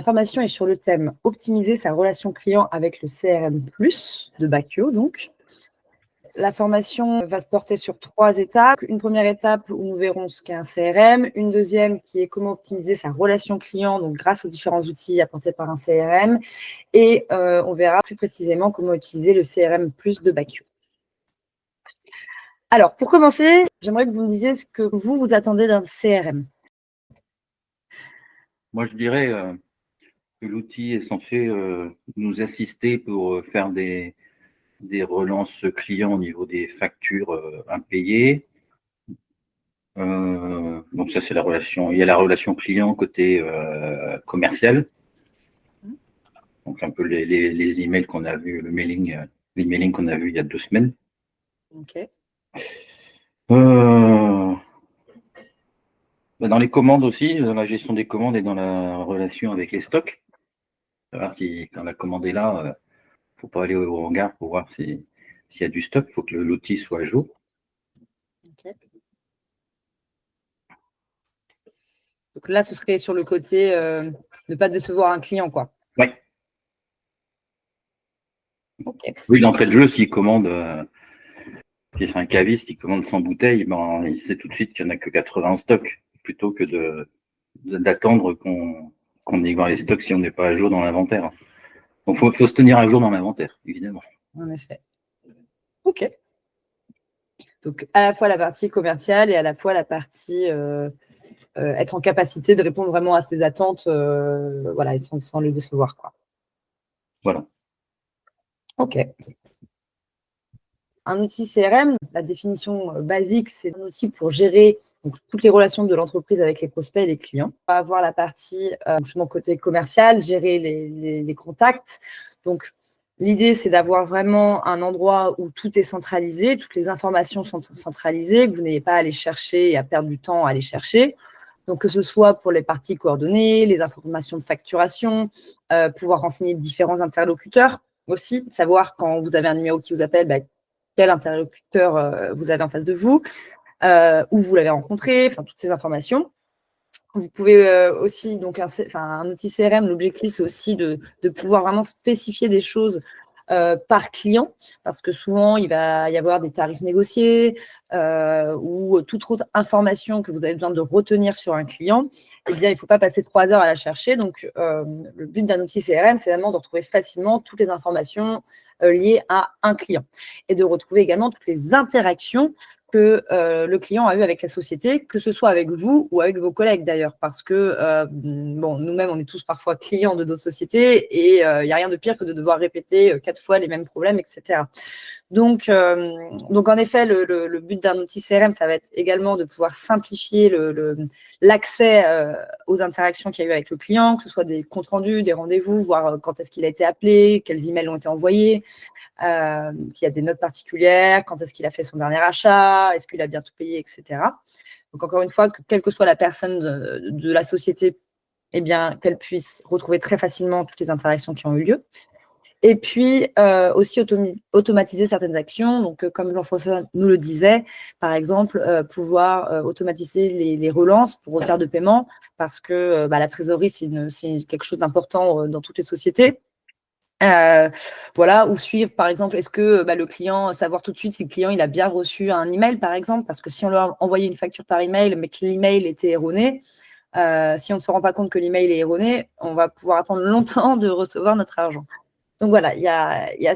La formation est sur le thème « Optimiser sa relation client avec le CRM+, de Bacchio donc. La formation va se porter sur 3 étapes. Une première étape où nous verrons ce qu'est un CRM. Une deuxième qui est comment optimiser sa relation client donc grâce aux différents outils apportés par un CRM. Et on verra plus précisément comment utiliser le CRM+ de Bacchio. Alors, pour commencer, j'aimerais que vous me disiez ce que vous attendez d'un CRM. Moi, je dirais que l'outil est censé nous assister pour faire des relances clients au niveau des factures impayées. Donc ça, c'est la relation. Il y a la relation client côté commercial. Donc un peu les emails qu'on a vus, l'emailing qu'on a vu il y a 2 semaines. Ok. Dans les commandes aussi, dans la gestion des commandes et dans la relation avec les stocks. Savoir si quand la commande est là, il ne faut pas aller au hangar pour voir s'il y a du stock, il faut que l'outil soit à jour. Okay. Donc là, ce serait sur le côté ne pas décevoir un client, quoi. Oui. Okay. Oui, d'entrée de jeu, s'il commande, si c'est un caviste, il commande 100 bouteilles, il sait tout de suite qu'il n'y en a que 80 en stock, plutôt que d'attendre qu'on ait voir les stocks si on n'est pas à jour dans l'inventaire. Donc, il faut se tenir à jour dans l'inventaire, évidemment. En effet. OK. Donc, à la fois la partie commerciale et à la fois la partie être en capacité de répondre vraiment à ses attentes voilà, sans le décevoir, quoi. Voilà. OK. Un outil CRM, la définition basique, c'est un outil pour gérer donc, toutes les relations de l'entreprise avec les prospects et les clients. On va avoir la partie justement côté commercial, gérer les contacts. Donc, l'idée, c'est d'avoir vraiment un endroit où tout est centralisé, toutes les informations sont centralisées, que vous n'ayez pas à aller chercher et à perdre du temps à aller chercher. Donc, que ce soit pour les parties coordonnées, les informations de facturation, pouvoir renseigner différents interlocuteurs aussi, savoir quand vous avez un numéro qui vous appelle, quel interlocuteur vous avez en face de vous, où vous l'avez rencontré, enfin toutes ces informations. Vous pouvez aussi, donc un outil CRM, l'objectif c'est aussi de pouvoir vraiment spécifier des choses par client, parce que souvent il va y avoir des tarifs négociés ou toute autre information que vous avez besoin de retenir sur un client, eh bien il ne faut pas passer 3 heures à la chercher. Donc le but d'un outil CRM, c'est vraiment de retrouver facilement toutes les informations liées à un client et de retrouver également toutes les interactions que le client a eu avec la société, que ce soit avec vous ou avec vos collègues d'ailleurs, parce que nous-mêmes, on est tous parfois clients de d'autres sociétés et il n'y a rien de pire que de devoir répéter 4 fois les mêmes problèmes, etc. Donc en effet, le but d'un outil CRM, ça va être également de pouvoir simplifier l'accès aux interactions qu'il y a eu avec le client, que ce soit des comptes rendus, des rendez-vous, voir quand est-ce qu'il a été appelé, quels emails ont été envoyés, s'il y a des notes particulières, quand est-ce qu'il a fait son dernier achat, est-ce qu'il a bien tout payé, etc. Donc, encore une fois, quelle que soit la personne de la société, eh bien, qu'elle puisse retrouver très facilement toutes les interactions qui ont eu lieu. Et puis, aussi automatiser certaines actions. Donc, comme Jean-François nous le disait, par exemple, pouvoir automatiser les relances pour retard de paiement, parce que la trésorerie, c'est quelque chose d'important dans toutes les sociétés. Voilà, ou suivre par exemple, est-ce que le client, savoir tout de suite si le client il a bien reçu un email par exemple, parce que si on lui a envoyé une facture par email mais que l'email était erroné, si on ne se rend pas compte que l'email est erroné, on va pouvoir attendre longtemps de recevoir notre argent. Donc voilà, il y a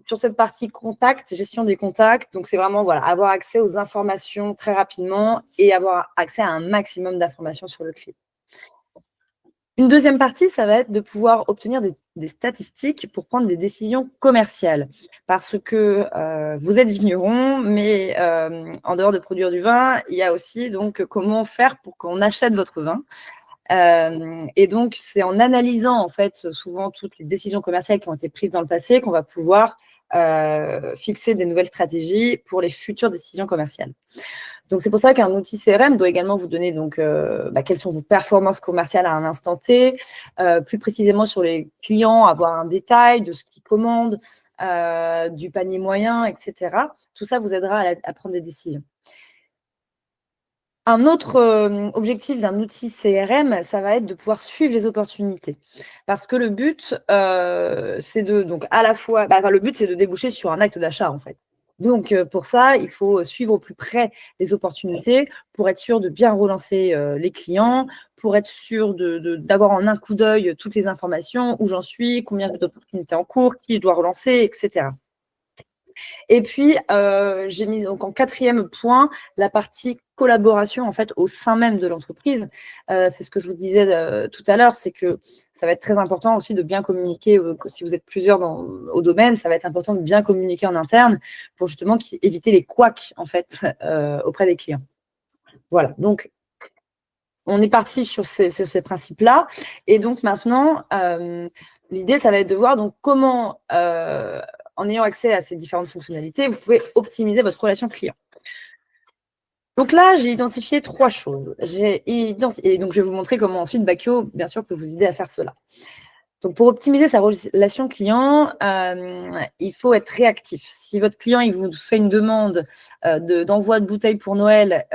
sur cette partie contact, gestion des contacts, donc c'est vraiment voilà, avoir accès aux informations très rapidement et avoir accès à un maximum d'informations sur le client. Une deuxième partie, ça va être de pouvoir obtenir des statistiques pour prendre des décisions commerciales. Parce que vous êtes vigneron, mais en dehors de produire du vin, il y a aussi donc comment faire pour qu'on achète votre vin. Et donc, c'est en analysant en fait souvent toutes les décisions commerciales qui ont été prises dans le passé qu'on va pouvoir fixer des nouvelles stratégies pour les futures décisions commerciales. Donc, c'est pour ça qu'un outil CRM doit également vous donner donc, quelles sont vos performances commerciales à un instant T, plus précisément sur les clients, avoir un détail de ce qu'ils commandent, du panier moyen, etc. Tout ça vous aidera à prendre des décisions. Un autre objectif d'un outil CRM, ça va être de pouvoir suivre les opportunités. Parce que le but, c'est de donc à la fois le but, c'est de déboucher sur un acte d'achat, en fait. Donc pour ça, il faut suivre au plus près les opportunités pour être sûr de bien relancer, les clients, pour être sûr d'avoir en un coup d'œil toutes les informations, où j'en suis, combien j'ai d'opportunités en cours, qui je dois relancer et cetera. Et puis, j'ai mis donc en 4e point la partie collaboration, en fait, au sein même de l'entreprise. C'est ce que je vous disais, tout à l'heure, c'est que ça va être très important aussi de bien communiquer, si vous êtes plusieurs au domaine, ça va être important de bien communiquer en interne pour justement éviter les couacs, en fait, auprès des clients. Voilà, donc on est parti sur ces principes-là et donc maintenant, l'idée, ça va être de voir donc comment, en ayant accès à ces différentes fonctionnalités, vous pouvez optimiser votre relation client. Donc là, j'ai identifié 3 choses. Et donc je vais vous montrer comment ensuite Bakio, bien sûr, peut vous aider à faire cela. Donc pour optimiser sa relation client, il faut être réactif. Si votre client il vous fait une demande d'envoi de bouteilles pour Noël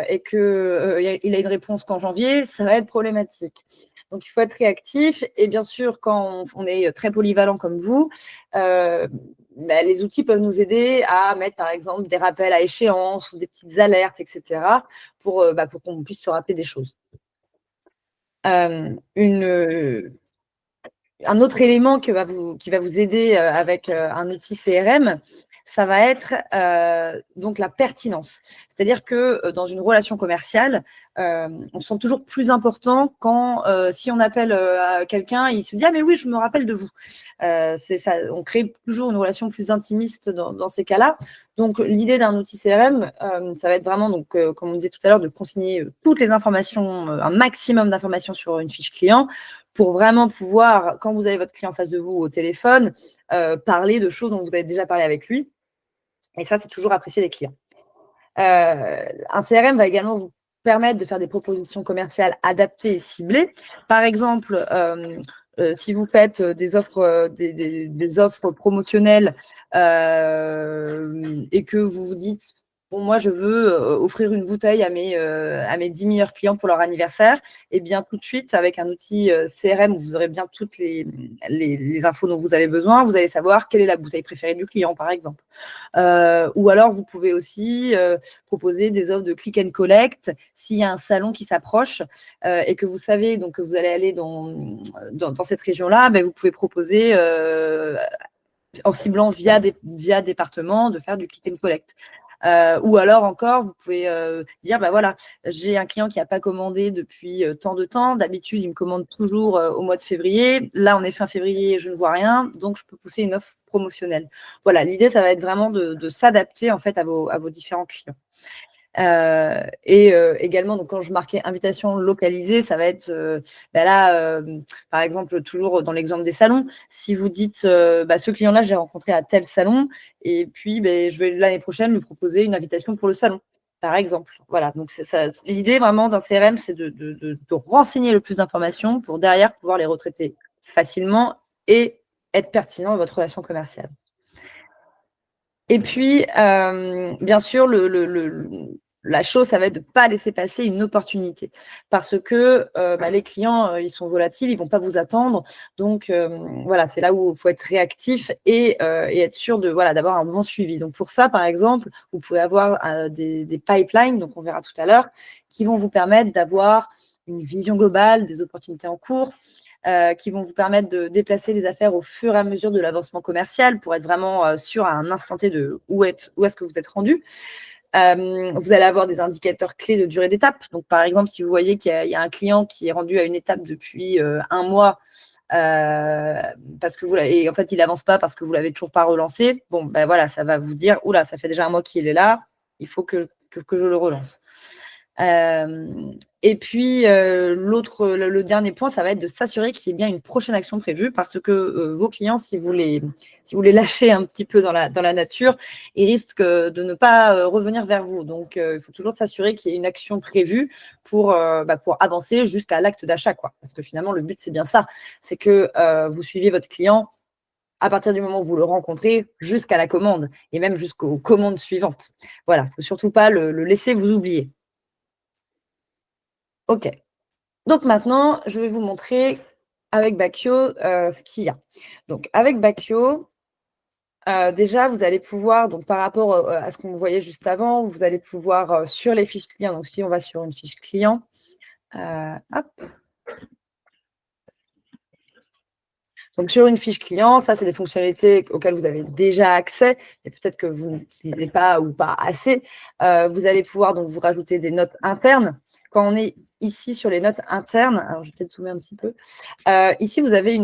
et qu'il a une réponse qu'en janvier, ça va être problématique. Donc il faut être réactif et bien sûr quand on est très polyvalent comme vous, les outils peuvent nous aider à mettre par exemple des rappels à échéance ou des petites alertes, etc. pour qu'on puisse se rappeler des choses. Un autre élément qui va vous aider avec un outil CRM, ça va être donc la pertinence. C'est-à-dire que dans une relation commerciale, on se sent toujours plus important quand si on appelle quelqu'un, il se dit ah mais oui je me rappelle de vous. C'est ça, on crée toujours une relation plus intimiste dans ces cas-là. Donc l'idée d'un outil CRM, ça va être vraiment donc comme on disait tout à l'heure de consigner toutes les informations, un maximum d'informations sur une fiche client pour vraiment pouvoir, quand vous avez votre client en face de vous au téléphone, parler de choses dont vous avez déjà parlé avec lui. Et ça, c'est toujours apprécié des clients. Un CRM va également vous permettre de faire des propositions commerciales adaptées et ciblées. Par exemple, si vous faites des offres, des offres promotionnelles et que vous vous dites bon, moi, je veux offrir une bouteille à mes 10 meilleurs clients pour leur anniversaire, et bien tout de suite, avec un outil CRM où vous aurez bien toutes les infos dont vous avez besoin, vous allez savoir quelle est la bouteille préférée du client, par exemple. Ou alors, vous pouvez aussi proposer des offres de click and collect s'il y a un salon qui s'approche et que vous savez donc que vous allez aller dans cette région-là, vous pouvez proposer en ciblant via département de faire du click and collect. Ou alors encore, vous pouvez dire, voilà, j'ai un client qui n'a pas commandé depuis tant de temps. D'habitude, il me commande toujours au mois de février. Là, on est fin février, je ne vois rien, donc je peux pousser une offre promotionnelle. Voilà, l'idée, ça va être vraiment de s'adapter en fait à vos différents clients. Également, donc quand je marquais invitation localisée, ça va être par exemple, toujours dans l'exemple des salons, si vous dites ce client-là, j'ai rencontré à tel salon, et puis je vais l'année prochaine lui proposer une invitation pour le salon, par exemple. Voilà, donc c'est ça. L'idée vraiment d'un CRM, c'est de renseigner le plus d'informations pour derrière pouvoir les retraiter facilement et être pertinent dans votre relation commerciale. Et puis, bien sûr, la chose, ça va être de ne pas laisser passer une opportunité parce que les clients, ils sont volatiles, ils ne vont pas vous attendre. Donc, voilà, c'est là où il faut être réactif et être sûr d'avoir un bon suivi. Donc, pour ça, par exemple, vous pouvez avoir des pipelines, donc on verra tout à l'heure, qui vont vous permettre d'avoir une vision globale des opportunités en cours, qui vont vous permettre de déplacer les affaires au fur et à mesure de l'avancement commercial pour être vraiment sûr à un instant T de où est-ce que vous êtes rendu. Vous allez avoir des indicateurs clés de durée d'étape. Donc, par exemple, si vous voyez qu'il y a un client qui est rendu à une étape depuis un mois, parce que et en fait, il n'avance pas parce que vous ne l'avez toujours pas relancé, voilà, ça va vous dire, oula, ça fait déjà un mois qu'il est là, il faut que je le relance. Et puis, le dernier point, ça va être de s'assurer qu'il y ait bien une prochaine action prévue parce que vos clients, si vous les lâchez un petit peu dans la nature, ils risquent de ne pas revenir vers vous. Donc, il faut toujours s'assurer qu'il y ait une action prévue pour avancer jusqu'à l'acte d'achat, quoi. Parce que finalement, le but, c'est bien ça. C'est que vous suivez votre client à partir du moment où vous le rencontrez jusqu'à la commande et même jusqu'aux commandes suivantes. Voilà, il ne faut surtout pas le laisser vous oublier. OK. Donc maintenant, je vais vous montrer avec Bacchio ce qu'il y a. Donc avec Bacchio, déjà, vous allez pouvoir, donc par rapport à ce qu'on voyait juste avant, vous allez pouvoir sur les fiches clients, donc si on va sur une fiche client, hop. Donc sur une fiche client, ça c'est des fonctionnalités auxquelles vous avez déjà accès, mais peut-être que vous n'utilisez pas ou pas assez. Vous allez pouvoir donc vous rajouter des notes internes. Quand on est ici sur les notes internes, alors je vais peut-être zoomer un petit peu. Ici, vous avez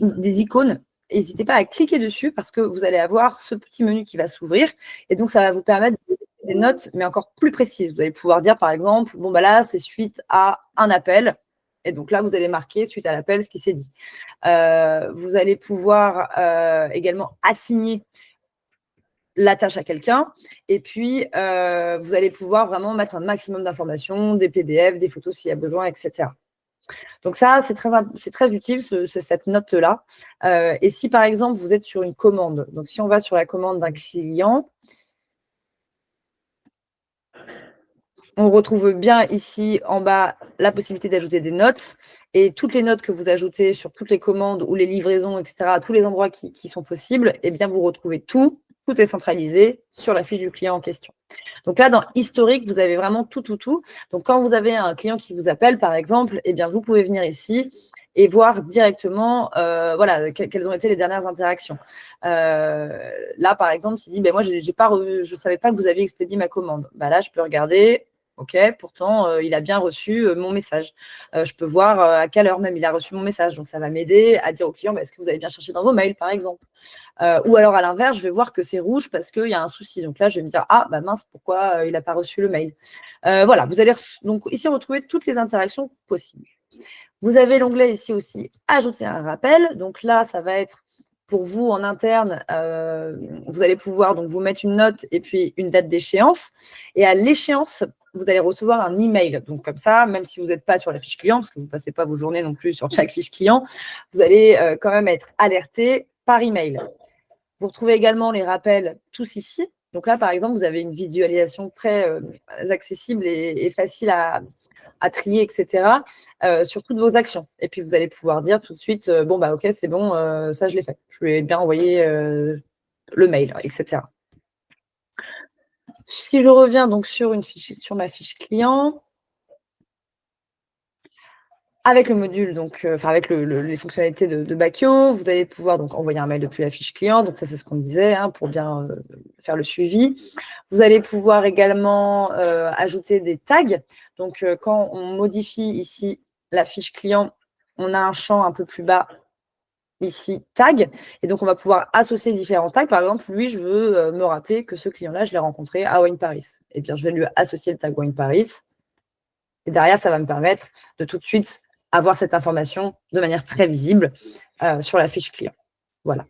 des icônes. N'hésitez pas à cliquer dessus parce que vous allez avoir ce petit menu qui va s'ouvrir et donc ça va vous permettre de faire des notes, mais encore plus précises. Vous allez pouvoir dire, par exemple, bon, bah là, c'est suite à un appel. Et donc là, vous allez marquer suite à l'appel ce qui s'est dit. Vous allez pouvoir également assigner la tâche à quelqu'un et puis vous allez pouvoir vraiment mettre un maximum d'informations, des PDF, des photos s'il y a besoin, etc. Donc ça, c'est très utile, cette note-là. Et si, par exemple, vous êtes sur une commande, donc si on va sur la commande d'un client, on retrouve bien ici en bas la possibilité d'ajouter des notes. Et toutes les notes que vous ajoutez sur toutes les commandes ou les livraisons, etc., à tous les endroits qui sont possibles, eh bien, vous retrouvez tout. Tout est centralisé sur la fiche du client en question. Donc là, dans historique, vous avez vraiment tout. Donc quand vous avez un client qui vous appelle, par exemple, eh bien, vous pouvez venir ici et voir directement voilà, quelles ont été les dernières interactions. Là, par exemple, s'il dit, ben, moi, je ne savais pas que vous aviez expédié ma commande. Ben, là, je peux regarder. OK, pourtant, il a bien reçu mon message. Je peux voir à quelle heure même il a reçu mon message. Donc, ça va m'aider à dire au client, est-ce que vous avez bien cherché dans vos mails, par exemple. Ou alors, à l'inverse, je vais voir que c'est rouge parce qu'il y a un souci. Donc là, je vais me dire, ah, bah mince, pourquoi il n'a pas reçu le mail. Voilà, vous allez donc ici retrouver toutes les interactions possibles. Vous avez l'onglet ici aussi, ajouter un rappel. Donc là, ça va être pour vous en interne, vous allez pouvoir donc vous mettre une note et puis une date d'échéance. Et à l'échéance, vous allez recevoir un email. Donc comme ça, même si vous n'êtes pas sur la fiche client, parce que vous ne passez pas vos journées non plus sur chaque fiche client, vous allez quand même être alerté par email. Vous retrouvez également les rappels tous ici. Donc là, par exemple, vous avez une visualisation très accessible et facile à trier, etc., sur toutes vos actions. Et puis, vous allez pouvoir dire tout de suite, bon, bah, OK, c'est bon, ça, je l'ai fait. Je lui ai bien envoyé le mail, etc. Si je reviens donc sur ma fiche client, avec le module, donc, avec les fonctionnalités de Bacchio, vous allez pouvoir donc envoyer un mail depuis la fiche client. Donc ça, c'est ce qu'on disait, hein, pour bien faire le suivi. Vous allez pouvoir également ajouter des tags. Donc, quand on modifie ici la fiche client, on a un champ un peu plus bas ici, tag. Et donc, on va pouvoir associer différents tags. Par exemple, lui, je veux me rappeler que ce client-là, je l'ai rencontré à Wine Paris. Et bien, je vais lui associer le tag Wine Paris. Et derrière, ça va me permettre de tout de suite avoir cette information de manière très visible sur la fiche client. Voilà.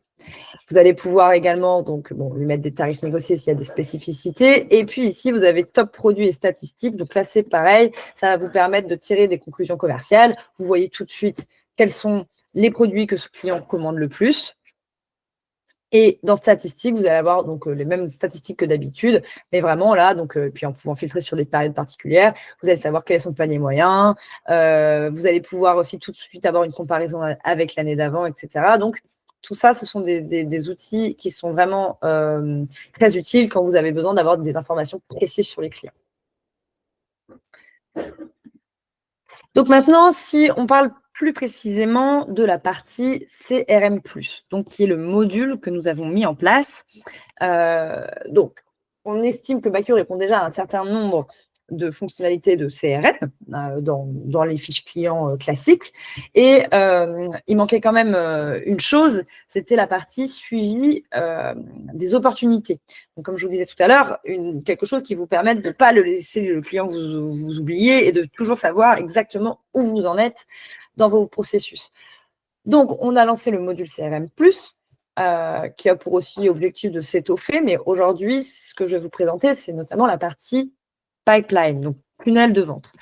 Vous allez pouvoir également donc, lui mettre des tarifs négociés s'il y a des spécificités. Et puis ici, vous avez top produits et statistiques. Donc là, c'est pareil. Ça va vous permettre de tirer des conclusions commerciales. Vous voyez tout de suite quels sont les produits que ce client commande le plus. Et dans statistiques, vous allez avoir donc les mêmes statistiques que d'habitude, mais vraiment là, donc puis en pouvant filtrer sur des périodes particulières, vous allez savoir quel est son panier moyen. Vous allez pouvoir aussi tout de suite avoir une comparaison avec l'année d'avant, etc. Donc tout ça, ce sont des outils qui sont vraiment très utiles quand vous avez besoin d'avoir des informations précises sur les clients. Donc maintenant, si on parle plus précisément de la partie CRM+, donc qui est le module que nous avons mis en place. Donc, on estime que Bacchio répond déjà à un certain nombre de fonctionnalités de CRM dans les fiches clients classiques. Et il manquait quand même une chose, c'était la partie suivi des opportunités. Donc, comme je vous disais tout à l'heure, quelque chose qui vous permette de ne pas laisser le client vous oublier et de toujours savoir exactement où vous en êtes dans vos processus. Donc, on a lancé le module CRM+, qui a pour aussi objectif de s'étoffer. Mais aujourd'hui, ce que je vais vous présenter, c'est notamment la partie pipeline, donc tunnel de vente.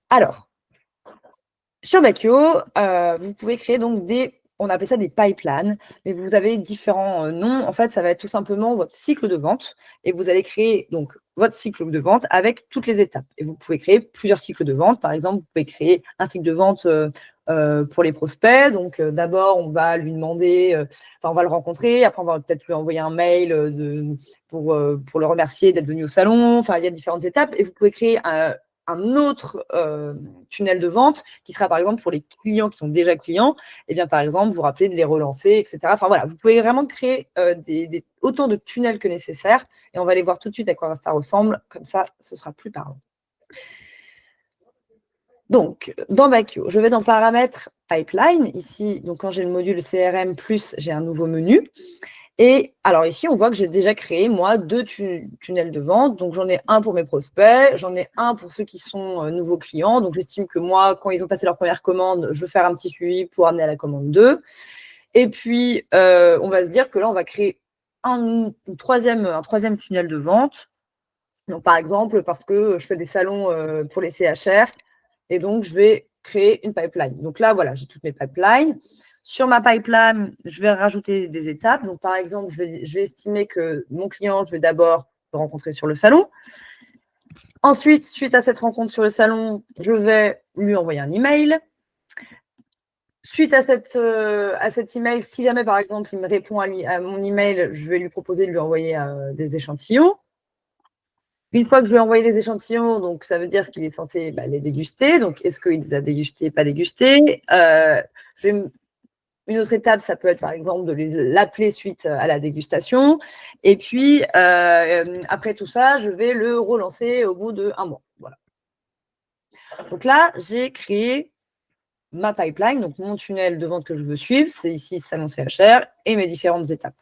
Alors, sur Bacchio, vous pouvez créer donc des on appelle ça des pipelines, mais vous avez différents noms. En fait, ça va être tout simplement votre cycle de vente et vous allez créer donc votre cycle de vente avec toutes les étapes. Et vous pouvez créer plusieurs cycles de vente. Par exemple, vous pouvez créer un cycle de vente pour les prospects. Donc, d'abord, on va lui demander, on va le rencontrer. Après, on va peut-être lui envoyer un mail pour le remercier d'être venu au salon. Enfin, il y a différentes étapes et vous pouvez créer un autre tunnel de vente qui sera par exemple pour les clients qui sont déjà clients, et bien par exemple vous rappelez de les relancer, etc. Enfin voilà, vous pouvez vraiment créer autant de tunnels que nécessaire et on va aller voir tout de suite à quoi ça ressemble, comme ça ce sera plus parlant. Donc dans Bacchio, je vais dans paramètres pipeline, ici donc quand j'ai le module CRM+, j'ai un nouveau menu. Et alors ici, on voit que j'ai déjà créé, moi, 2 tunnels de vente. Donc, j'en ai un pour mes prospects, j'en ai un pour ceux qui sont nouveaux clients. Donc, j'estime que moi, quand ils ont passé leur première commande, je veux faire un petit suivi pour amener à la commande 2. Et puis, on va se dire que là, on va créer un troisième tunnel de vente. Donc, par exemple, parce que je fais des salons pour les CHR. Et donc, je vais créer une pipeline. Donc là, voilà, j'ai toutes mes pipelines. Sur ma pipeline, je vais rajouter des étapes. Donc, par exemple, je vais estimer que mon client, je vais d'abord le rencontrer sur le salon. Ensuite, suite à cette rencontre sur le salon, je vais lui envoyer un email. Suite à cet email, si jamais, par exemple, il me répond à mon email, je vais lui proposer de lui envoyer des échantillons. Une fois que je lui ai envoyé les échantillons, donc ça veut dire qu'il est censé les déguster. Donc, est-ce qu'il les a dégustés, pas dégustés Une autre étape, ça peut être par exemple de l'appeler suite à la dégustation. Et puis, après tout ça, je vais le relancer au bout d'1 mois. Voilà. Donc là, j'ai créé ma pipeline, donc mon tunnel de vente que je veux suivre. C'est ici Salon CHR et mes différentes étapes.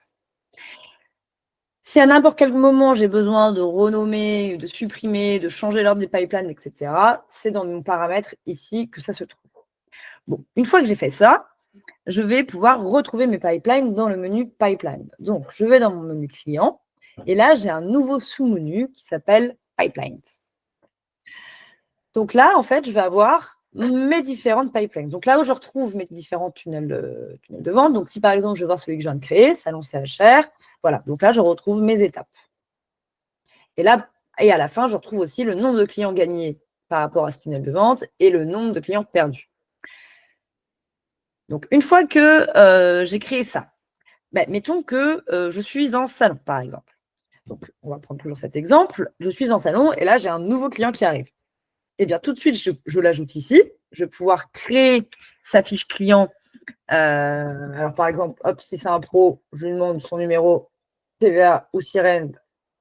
Si à n'importe quel moment, j'ai besoin de renommer, de supprimer, de changer l'ordre des pipelines, etc., c'est dans mon paramètre ici que ça se trouve. Bon, une fois que j'ai fait ça, je vais pouvoir retrouver mes pipelines dans le menu Pipeline. Donc, je vais dans mon menu client et là, j'ai un nouveau sous-menu qui s'appelle Pipelines. Donc là, en fait, je vais avoir mes différentes pipelines. Donc là où je retrouve mes différents tunnels de vente. Donc, si par exemple, je veux voir celui que je viens de créer, Salon CHR, voilà. Donc là, je retrouve mes étapes. Et là, et à la fin, je retrouve aussi le nombre de clients gagnés par rapport à ce tunnel de vente et le nombre de clients perdus. Donc, une fois que j'ai créé ça, mettons que je suis en salon, par exemple. Donc, on va prendre toujours cet exemple. Je suis en salon et là, j'ai un nouveau client qui arrive. Eh bien, tout de suite, je l'ajoute ici. Je vais pouvoir créer sa fiche client. Alors, par exemple, hop, si c'est un pro, je lui demande son numéro TVA ou sirène.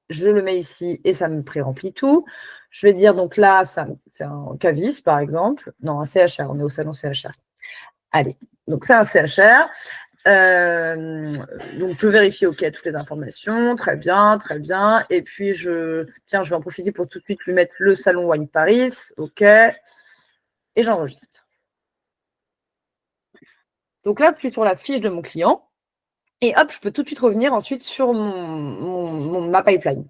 Je le mets ici et ça me pré-remplit tout. Je vais dire, donc là, c'est un Cavis, par exemple. Non, un CHR. On est au salon CHR. Allez, donc c'est un CHR. Donc, je vérifie, OK, toutes les informations. Très bien, très bien. Et puis, je vais en profiter pour tout de suite lui mettre le salon Wine Paris. OK. Et j'enregistre. Donc là, je suis sur la fiche de mon client. Et hop, je peux tout de suite revenir ensuite sur ma pipeline.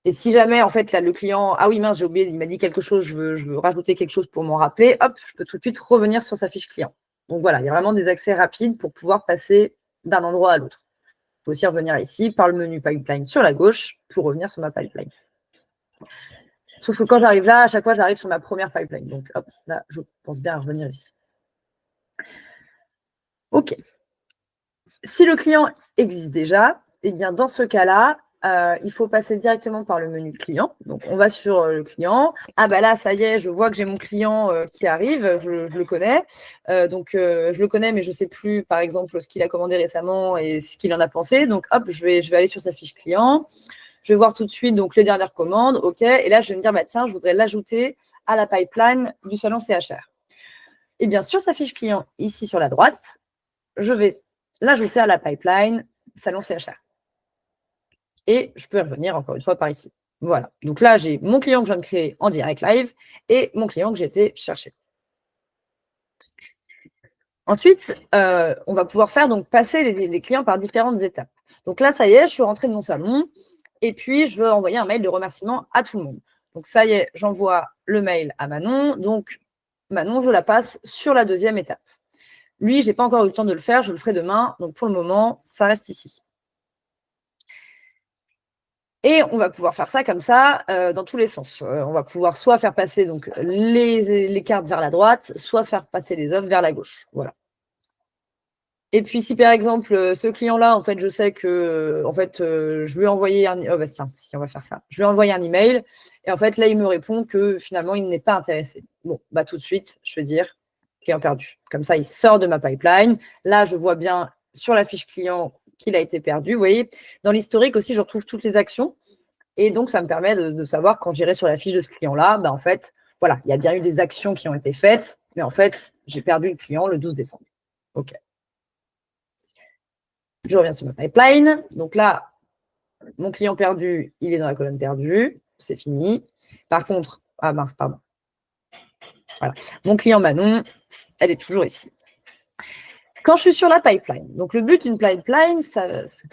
Et si jamais, en fait, là, le client, ah oui, mince, j'ai oublié, il m'a dit quelque chose, je veux rajouter quelque chose pour m'en rappeler, hop, je peux tout de suite revenir sur sa fiche client. Donc voilà, il y a vraiment des accès rapides pour pouvoir passer d'un endroit à l'autre. Il faut aussi revenir ici par le menu pipeline sur la gauche pour revenir sur ma pipeline. Sauf que quand j'arrive là, à chaque fois, j'arrive sur ma première pipeline. Donc hop, là, je pense bien à revenir ici. OK. Si le client existe déjà, eh bien dans ce cas-là, il faut passer directement par le menu client. Donc, on va sur le client. Ah, là, ça y est, je vois que j'ai mon client qui arrive. Je le connais. Je le connais, mais je ne sais plus, par exemple, ce qu'il a commandé récemment et ce qu'il en a pensé. Donc, hop, je vais aller sur sa fiche client. Je vais voir tout de suite donc, les dernières commandes. OK. Et là, je vais me dire, tiens, je voudrais l'ajouter à la pipeline du salon CHR. Et bien, sur sa fiche client, ici sur la droite, je vais l'ajouter à la pipeline salon CHR. Et je peux revenir encore une fois par ici. Voilà. Donc là, j'ai mon client que je viens de créer en direct live et mon client que j'ai été chercher. Ensuite, on va pouvoir faire donc passer les clients par différentes étapes. Donc là, ça y est, je suis rentrée de mon salon et puis je veux envoyer un mail de remerciement à tout le monde. Donc ça y est, j'envoie le mail à Manon. Donc Manon, je la passe sur la deuxième étape. Lui, je n'ai pas encore eu le temps de le faire, je le ferai demain. Donc, pour le moment, ça reste ici. Et on va pouvoir faire ça comme ça dans tous les sens. On va pouvoir soit faire passer donc, les cartes vers la droite, soit faire passer les offres vers la gauche. Voilà. Et puis, si par exemple, ce client-là, en fait, je sais que en fait, je lui ai envoyé un... Oh, bah, tiens, si on va faire ça. Je lui ai envoyé un email et en fait, là, il me répond que finalement, il n'est pas intéressé. Bon, bah tout de suite, je vais dire client perdu. Comme ça, il sort de ma pipeline. Là, je vois bien sur la fiche client qu'il a été perdu. Vous voyez, dans l'historique aussi, je retrouve toutes les actions. Et donc, ça me permet de savoir quand j'irai sur la fiche de ce client-là, bah, en fait, voilà, il y a bien eu des actions qui ont été faites, mais en fait, j'ai perdu le client le 12 décembre. OK. Je reviens sur ma pipeline. Donc là, mon client perdu, il est dans la colonne perdue. C'est fini. Par contre, ah mince, pardon. Voilà. Mon client Manon, elle est toujours ici. Quand je suis sur la pipeline, donc le but d'une pipeline, ce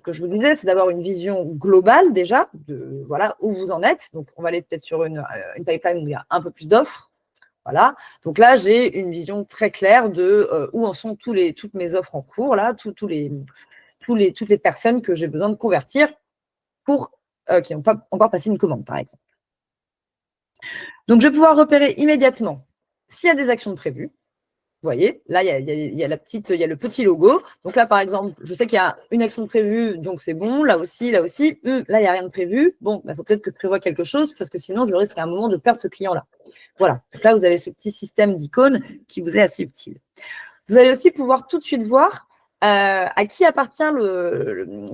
que je vous disais, c'est d'avoir une vision globale déjà de voilà, où vous en êtes. Donc, on va aller peut-être sur une pipeline où il y a un peu plus d'offres. Voilà. Donc là, j'ai une vision très claire de où en sont toutes mes offres en cours, là, toutes les personnes que j'ai besoin de convertir pour qui n'ont pas encore passé une commande, par exemple. Donc, je vais pouvoir repérer immédiatement s'il y a des actions prévues. Vous voyez, là, il y a le petit logo. Donc là, par exemple, je sais qu'il y a une action prévue, donc c'est bon. Là aussi, là, il n'y a rien de prévu. Bon, il faut peut-être que je prévoie quelque chose parce que sinon, je risque à un moment de perdre ce client-là. Voilà. Donc là, vous avez ce petit système d'icônes qui vous est assez utile. Vous allez aussi pouvoir tout de suite voir à qui appartient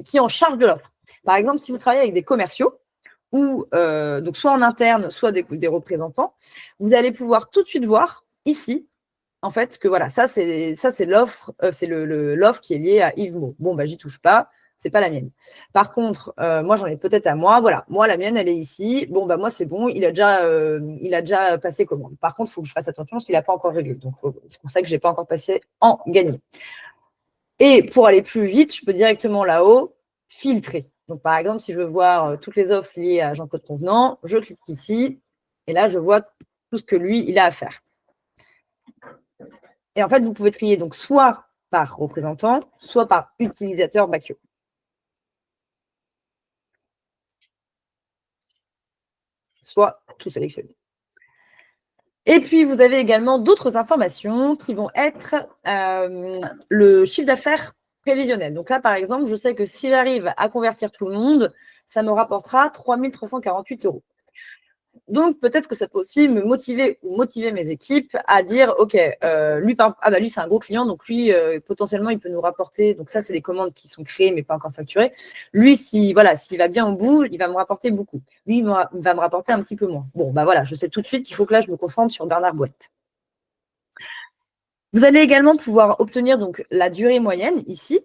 qui est en charge de l'offre. Par exemple, si vous travaillez avec des commerciaux, ou donc soit en interne, soit des représentants, vous allez pouvoir tout de suite voir ici, en fait, que voilà, ça c'est l'offre, c'est l'offre qui est liée à Yves Mo. Bon, bah j'y touche pas, c'est pas la mienne. Par contre, moi j'en ai peut-être à moi. Voilà, moi la mienne elle est ici. Bon bah moi c'est bon, il a déjà passé commande. Par contre, il faut que je fasse attention parce qu'il n'a pas encore réglé. Donc c'est pour ça que je n'ai pas encore passé en gagné. Et pour aller plus vite, je peux directement là-haut filtrer. Donc, par exemple, si je veux voir toutes les offres liées à Jean-Claude Convenant, je clique ici et là, je vois tout ce que lui, il a à faire. Et en fait, vous pouvez trier donc soit par représentant, soit par utilisateur Bacchio. Soit tout sélectionné. Et puis, vous avez également d'autres informations qui vont être le chiffre d'affaires prévisionnel. Donc là, par exemple, je sais que si j'arrive à convertir tout le monde, ça me rapportera 3 348 €. Donc, peut-être que ça peut aussi me motiver ou motiver mes équipes à dire, OK, lui, c'est un gros client, donc lui, potentiellement, il peut nous rapporter. Donc ça, c'est des commandes qui sont créées, mais pas encore facturées. Lui, s'il va bien au bout, il va me rapporter beaucoup. Lui, il va me rapporter un petit peu moins. Bon, bah voilà, je sais tout de suite qu'il faut que là, je me concentre sur Bernard Boîte. Vous allez également pouvoir obtenir donc la durée moyenne ici.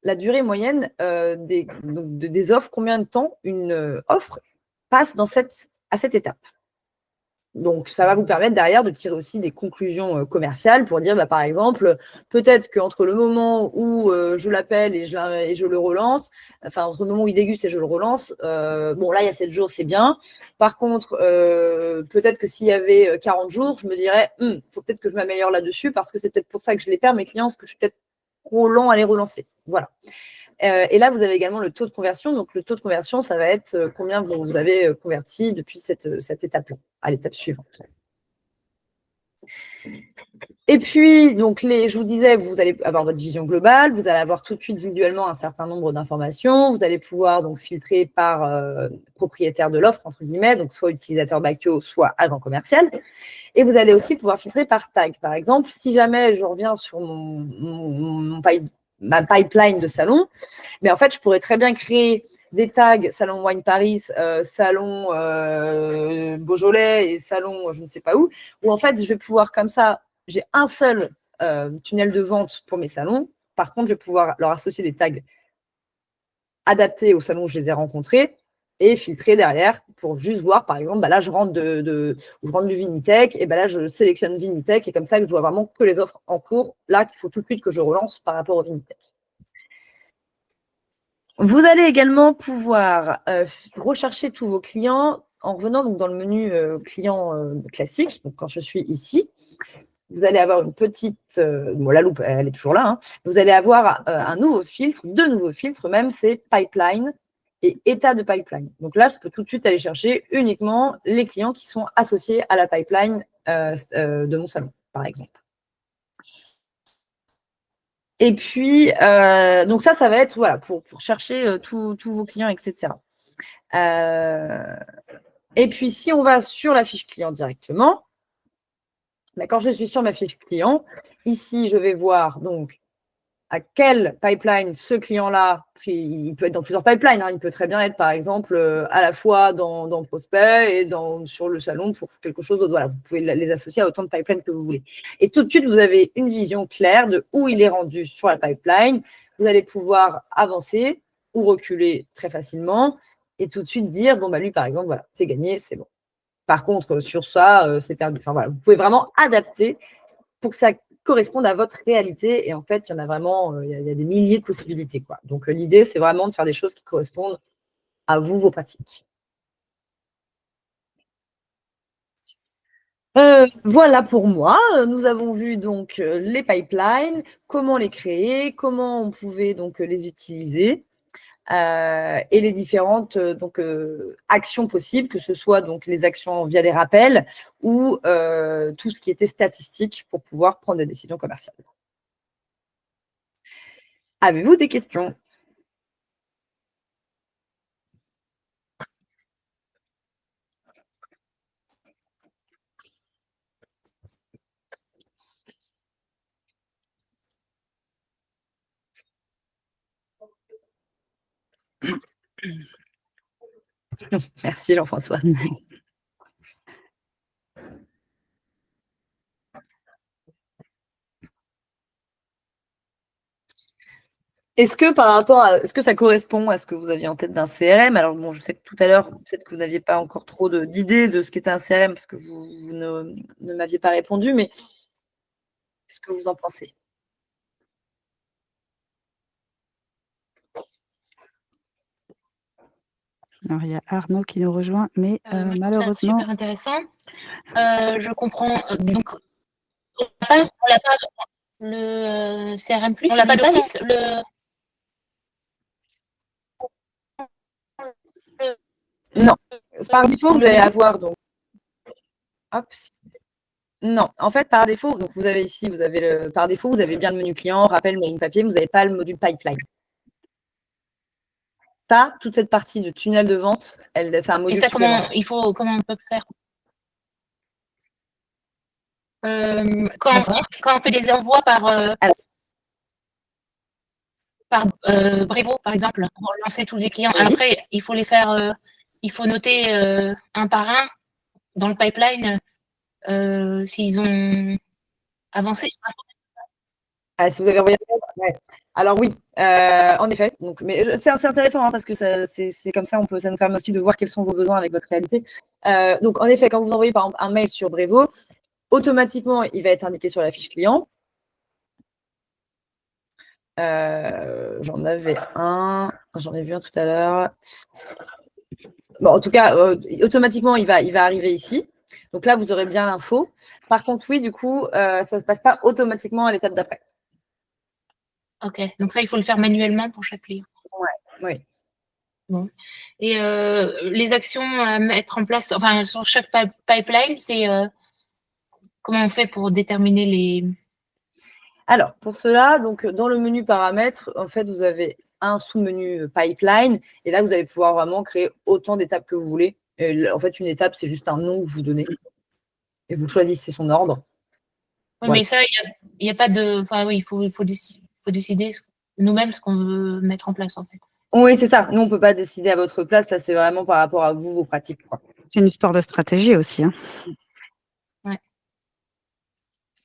La durée moyenne des offres, combien de temps une offre passe à cette étape. Donc, ça va vous permettre derrière de tirer aussi des conclusions commerciales pour dire, bah, par exemple, peut-être qu'entre le moment où je l'appelle et je le relance, enfin, entre le moment où il déguste et je le relance, bon, là, il y a 7 jours, c'est bien. Par contre, peut-être que s'il y avait 40 jours, je me dirais, faut peut-être que je m'améliore là-dessus parce que c'est peut-être pour ça que je les perds, mes clients, parce que je suis peut-être trop lent à les relancer. Voilà. Et là, vous avez également le taux de conversion. Donc, le taux de conversion, ça va être combien vous avez converti depuis cette étape-là, à l'étape suivante. Et puis, donc, je vous disais, vous allez avoir votre vision globale, vous allez avoir tout de suite visuellement un certain nombre d'informations, vous allez pouvoir donc filtrer par propriétaire de l'offre, entre guillemets, donc soit utilisateur Bacchio, soit agent commercial. Et vous allez aussi pouvoir filtrer par tag. Par exemple, si jamais je reviens sur ma pipeline de salon, mais en fait, je pourrais très bien créer des tags Salon Wine Paris, Salon Beaujolais et Salon je ne sais pas où en fait, je vais pouvoir comme ça, j'ai un seul tunnel de vente pour mes salons. Par contre, je vais pouvoir leur associer des tags adaptés au salon où je les ai rencontrés et filtrer derrière pour juste voir, par exemple, bah là, je rentre du Vinitech, et bah là, je sélectionne Vinitech, et comme ça, que je vois vraiment que les offres en cours, là, qu'il faut tout de suite que je relance par rapport au Vinitech. Vous allez également pouvoir rechercher tous vos clients en revenant donc, dans le menu client classique, donc quand je suis ici. vous allez avoir une petite… bon, la loupe, elle est toujours là. Hein, vous allez avoir un nouveau filtre, 2 nouveaux filtres même, c'est pipeline et état de pipeline. Donc là, je peux tout de suite aller chercher uniquement les clients qui sont associés à la pipeline de mon salon, par exemple. Et puis, donc ça va être voilà, pour chercher tous vos clients, etc. Et puis, si on va sur la fiche client directement, quand je suis sur ma fiche client, ici, je vais voir donc à quel pipeline ce client-là, parce qu'il peut être dans plusieurs pipelines, hein, il peut très bien être, par exemple, à la fois dans prospect et sur le salon pour quelque chose d'autre. Voilà, vous pouvez les associer à autant de pipelines que vous voulez. Et tout de suite, vous avez une vision claire de où il est rendu sur la pipeline. Vous allez pouvoir avancer ou reculer très facilement et tout de suite dire, bon, lui, par exemple, voilà, c'est gagné, c'est bon. Par contre, sur ça, c'est perdu. Enfin, voilà, vous pouvez vraiment adapter pour que ça corresponde à votre réalité. Et en fait, il y en a vraiment, il y a des milliers de possibilités, quoi. Donc, l'idée, c'est vraiment de faire des choses qui correspondent à vous, vos pratiques. Voilà pour moi. Nous avons vu donc les pipelines, comment les créer, comment on pouvait donc les utiliser. Et les différentes actions possibles, que ce soit donc les actions via des rappels ou tout ce qui était statistique pour pouvoir prendre des décisions commerciales. Avez-vous des questions? Merci Jean-François. Est-ce que ça correspond à ce que vous aviez en tête d'un CRM? Alors bon, je sais que tout à l'heure, peut-être que vous n'aviez pas encore trop d'idées de ce qu'était un CRM parce que vous ne m'aviez pas répondu, mais qu'est-ce que vous en pensez? Alors, il y a Arnaud qui nous rejoint, mais malheureusement… Ça super intéressant. Je comprends. Donc, on l'a pas le CRM+, on l'a pas d'office. Non. Par défaut, vous allez avoir donc… Hop. Non, en fait, par défaut, donc vous avez ici, par défaut, vous avez bien le menu client, rappel, mailing papier, vous n'avez pas le module pipeline. Ça, toute cette partie de tunnel de vente, c'est un module. Et ça, comment on peut faire quand on fait des envois par Brevo, par exemple, pour lancer tous les clients. Oui. Après, il faut les faire, il faut noter un par un dans le pipeline s'ils ont avancé. Si vous avez envoyé… Ouais. Alors oui, en effet. Donc, mais c'est intéressant hein, parce que c'est comme ça, ça nous permet aussi de voir quels sont vos besoins avec votre réalité. Donc en effet, quand vous envoyez par exemple un mail sur Brevo, automatiquement, il va être indiqué sur la fiche client. J'en avais un, j'en ai vu un tout à l'heure. Bon, en tout cas, automatiquement, il va arriver ici. Donc là, vous aurez bien l'info. Par contre, oui, du coup, ça ne se passe pas automatiquement à l'étape d'après. Ok, donc ça, il faut le faire manuellement pour chaque client. Ouais, oui. Bon. Et les actions à mettre en place, enfin, sur chaque pipeline, c'est comment on fait pour déterminer les… Alors, pour cela, donc, dans le menu paramètres, en fait, vous avez un sous-menu pipeline. Et là, vous allez pouvoir vraiment créer autant d'étapes que vous voulez. Et en fait, une étape, c'est juste un nom que vous donnez. Et vous choisissez son ordre. Oui, voilà. Mais ça, il n'y a pas de… Enfin, oui, il faut décider nous-mêmes ce qu'on veut mettre en place, en fait. Oui, c'est ça. Nous, on ne peut pas décider à votre place. Là, c'est vraiment par rapport à vous, vos pratiques. C'est une histoire de stratégie aussi. Hein. Ouais.